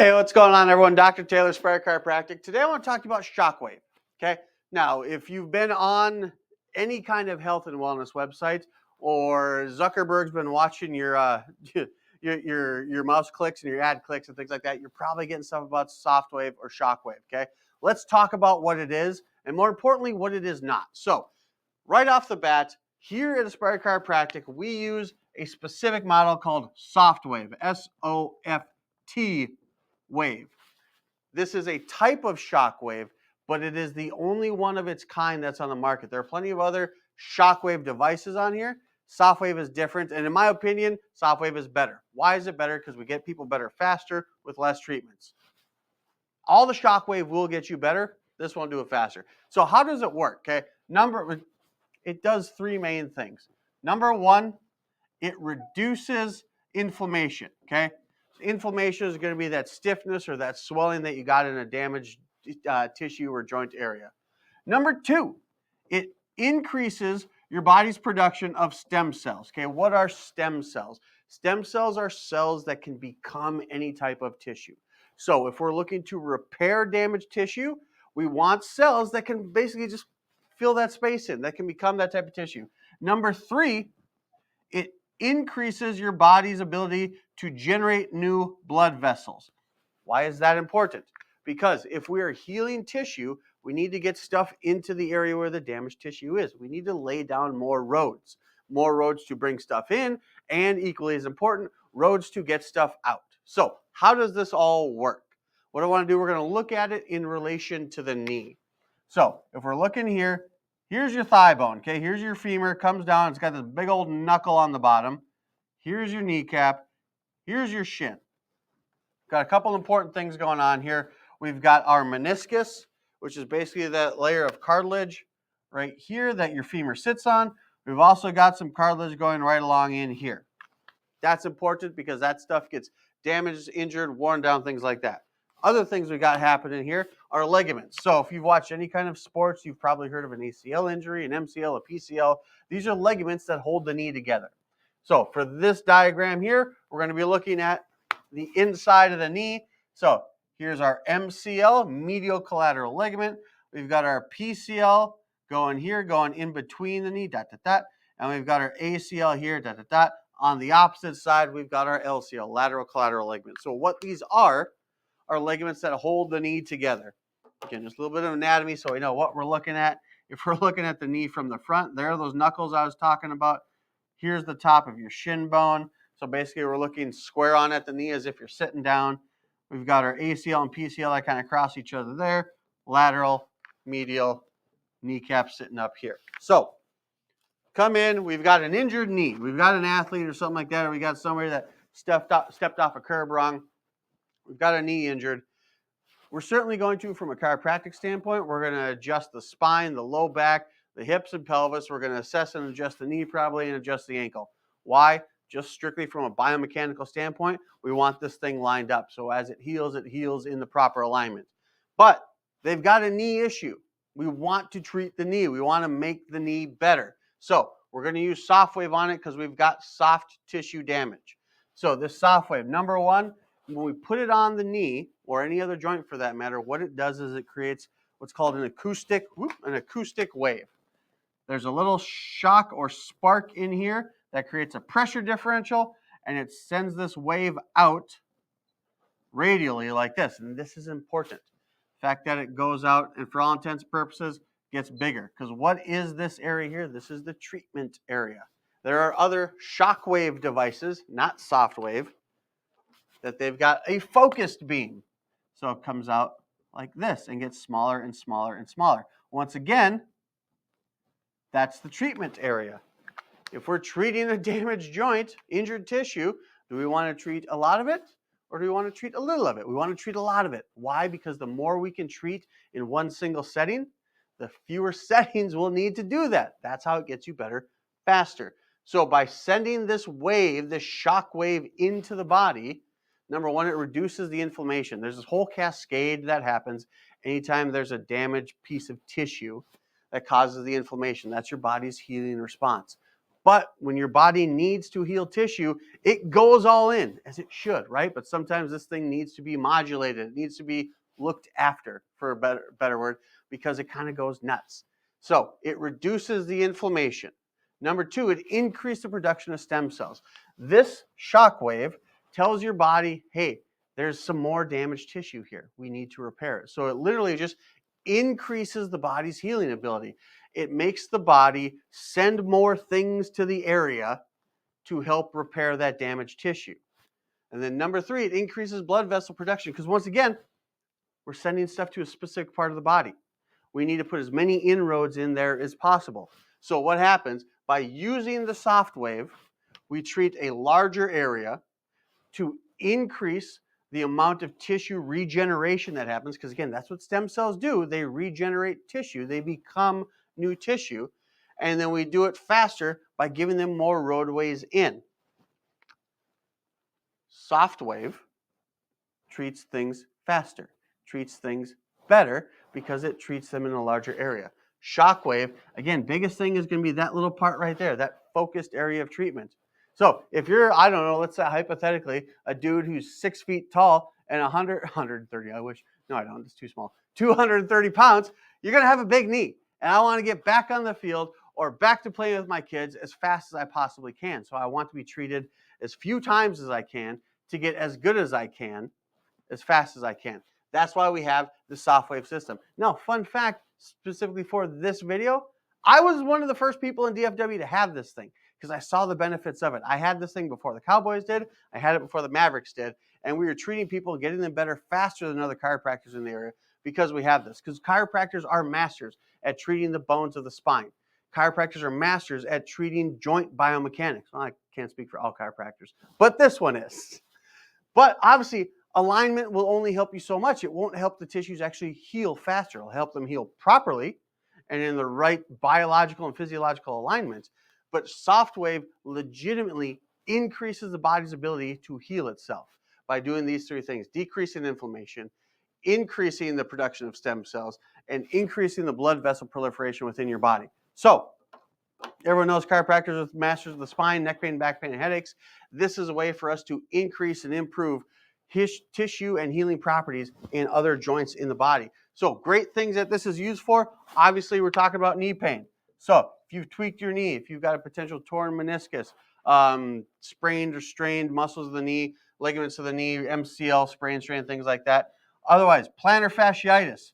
Hey, what's going on, everyone? Dr. Taylor, Chiropractic. Today I want to talk to you about Shockwave. Okay. Now, if you've been on any kind of health and wellness website, or Zuckerberg's been watching your your mouse clicks and your ad clicks and things like that, you're probably getting stuff about SoftWave or Shockwave. Okay. Let's talk about what it is, and more importantly, what it is not. So, right off the bat, here at Aspire Chiropractic, we use a specific model called SoftWave. SOFT wave. This is a type of shockwave, but it is the only one of its kind that's on the market. There are plenty of other shockwave devices on here. SoftWave is different, and in my opinion, SoftWave is better. Why is it better? Because we get people better faster with less treatments. All the shockwave will get you better. This won't do it faster. So how does it work? Okay, it does three main things. Number one, it reduces inflammation. Okay, inflammation is going to be that stiffness or that swelling that you got in a damaged tissue or joint area. Number two, it increases your body's production of stem cells. Okay, what are stem cells? Stem cells are cells that can become any type of tissue. So if we're looking to repair damaged tissue, we want cells that can basically just fill that space in, that can become that type of tissue. Number three, it increases your body's ability to generate new blood vessels. Why is that important? Because if we are healing tissue, we need to get stuff into the area where the damaged tissue is. We need to lay down more roads to bring stuff in, and equally as important, roads to get stuff out. So how does this all work? What I want to do, we're going to look at it in relation to the knee. So if we're looking here, here's your thigh bone, okay? Here's your femur, comes down, it's got this big old knuckle on the bottom. Here's your kneecap. Here's your shin. Got a couple important things going on here. We've got our meniscus, which is basically that layer of cartilage right here that your femur sits on. We've also got some cartilage going right along in here. That's important because that stuff gets damaged, injured, worn down, things like that. Other things we got happening here are ligaments. So if you've watched any kind of sports, you've probably heard of an ACL injury, an MCL, a PCL. These are ligaments that hold the knee together. So for this diagram here, we're going to be looking at the inside of the knee. So here's our MCL, medial collateral ligament. We've got our PCL going here, going in between the knee, and we've got our ACL here, On the opposite side, we've got our LCL, lateral collateral ligament. So what these are ligaments that hold the knee together. Again, just a little bit of anatomy so we know what we're looking at. If we're looking at the knee from the front, there are those knuckles I was talking about. Here's the top of your shin bone. So basically we're looking square on at the knee as if you're sitting down. We've got our ACL and PCL that kind of cross each other there. Lateral, medial, kneecap sitting up here. So come in, we've got an injured knee. We've got an athlete or something like that, or we got somebody that stepped off a curb wrong. We've got a knee injured. We're certainly going to, from a chiropractic standpoint, we're going to adjust the spine, the low back, the hips and pelvis. We're going to assess and adjust the knee probably and adjust the ankle. Why? Just strictly from a biomechanical standpoint, we want this thing lined up. So as it heals in the proper alignment. But they've got a knee issue. We want to treat the knee. We want to make the knee better. So we're going to use SoftWave on it because we've got soft tissue damage. So this SoftWave, number one, when we put it on the knee, or any other joint for that matter, what it does is it creates what's called an acoustic wave. There's a little shock or spark in here that creates a pressure differential, and it sends this wave out radially like this. And this is important. The fact that it goes out and for all intents and purposes gets bigger. Because what is this area here? This is the treatment area. There are other Shockwave devices, not SoftWave, that they've got a focused beam. So it comes out like this and gets smaller and smaller and smaller. Once again, that's the treatment area. If we're treating a damaged joint, injured tissue, do we want to treat a lot of it or do we want to treat a little of it? We want to treat a lot of it. Why? Because the more we can treat in one single setting, the fewer settings we'll need to do that. That's how it gets you better faster. So by sending this wave, this shock wave into the body, number one, it reduces the inflammation. There's this whole cascade that happens anytime there's a damaged piece of tissue that causes the inflammation. That's your body's healing response. But when your body needs to heal tissue, it goes all in, as it should, right? But sometimes this thing needs to be modulated. It needs to be looked after, for a better word, because it kind of goes nuts. So it reduces the inflammation. Number two, it increases the production of stem cells. This shockwave tells your body, hey, there's some more damaged tissue here. We need to repair it. So it literally just increases the body's healing ability. It makes the body send more things to the area to help repair that damaged tissue. And then number three, it increases blood vessel production because once again, we're sending stuff to a specific part of the body. We need to put as many inroads in there as possible. So what happens? By using the SoftWave, we treat a larger area to increase the amount of tissue regeneration that happens, because again, that's what stem cells do. They regenerate tissue. They become new tissue. And then we do it faster by giving them more roadways in. SoftWave treats things faster, treats things better because it treats them in a larger area. Shockwave, again, biggest thing is going to be that little part right there, that focused area of treatment. So if you're, I don't know, let's say hypothetically, a dude who's 6 feet tall and 130, I wish, no, I don't, it's too small, 230 pounds, you're going to have a big knee. And I want to get back on the field or back to playing with my kids as fast as I possibly can. So I want to be treated as few times as I can to get as good as I can, as fast as I can. That's why we have the SoftWave system. Now, fun fact, specifically for this video, I was one of the first people in DFW to have this thing because I saw the benefits of it. I had this thing before the Cowboys did. I had it before the Mavericks did. And we were treating people and getting them better faster than other chiropractors in the area because we have this. Because chiropractors are masters at treating the bones of the spine. Chiropractors are masters at treating joint biomechanics. Well, I can't speak for all chiropractors, but this one is. But obviously, alignment will only help you so much. It won't help the tissues actually heal faster. It'll help them heal properly and in the right biological and physiological alignment. But SoftWave legitimately increases the body's ability to heal itself by doing these three things: decreasing inflammation, increasing the production of stem cells, and increasing the blood vessel proliferation within your body. So everyone knows chiropractors are masters of the spine, neck pain, back pain, and headaches. This is a way for us to increase and improve tissue and healing properties in other joints in the body. So great things that this is used for. Obviously, we're talking about knee pain. So if you've tweaked your knee, if you've got a potential torn meniscus, sprained or strained muscles of the knee, ligaments of the knee, MCL, sprain, strain, things like that. Otherwise, plantar fasciitis.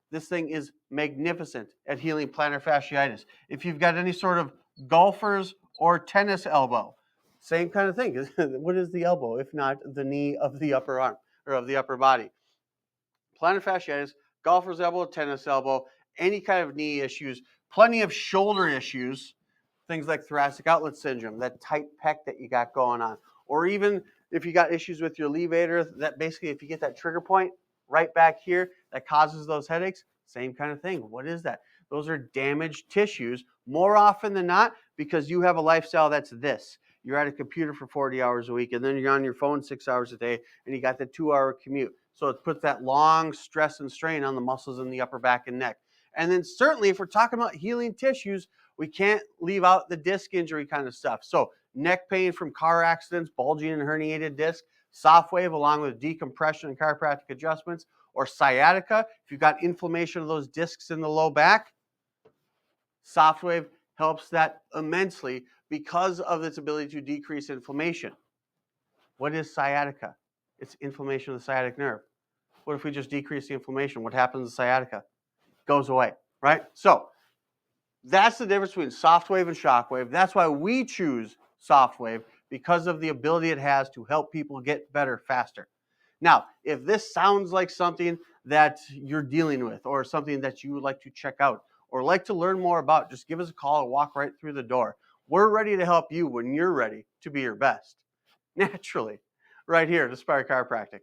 This thing is magnificent at healing plantar fasciitis. If you've got any sort of golfer's or tennis elbow, same kind of thing. What is the elbow if not the knee of the upper arm or of the upper body? Plantar fasciitis, golfer's elbow, tennis elbow, any kind of knee issues, plenty of shoulder issues, things like thoracic outlet syndrome, that tight pec that you got going on, or even if you got issues with your levator, that basically if you get that trigger point right back here that causes those headaches, same kind of thing. What is that? Those are damaged tissues more often than not because you have a lifestyle that's this. You're at a computer for 40 hours a week and then you're on your phone 6 hours a day and you got the 2-hour commute. So it puts that long stress and strain on the muscles in the upper back and neck. And then certainly if we're talking about healing tissues, we can't leave out the disc injury kind of stuff. So neck pain from car accidents, bulging and herniated disc, SoftWave along with decompression and chiropractic adjustments, or sciatica, if you've got inflammation of those discs in the low back, SoftWave helps that immensely because of its ability to decrease inflammation. What is sciatica? It's inflammation of the sciatic nerve. What if we just decrease the inflammation? What happens to sciatica? It goes away, right? So that's the difference between SoftWave and Shockwave. That's why we choose SoftWave, because of the ability it has to help people get better faster. Now, if this sounds like something that you're dealing with or something that you would like to check out or like to learn more about, just give us a call and walk right through the door. We're ready to help you when you're ready to be your best. Naturally, right here at Aspire Chiropractic.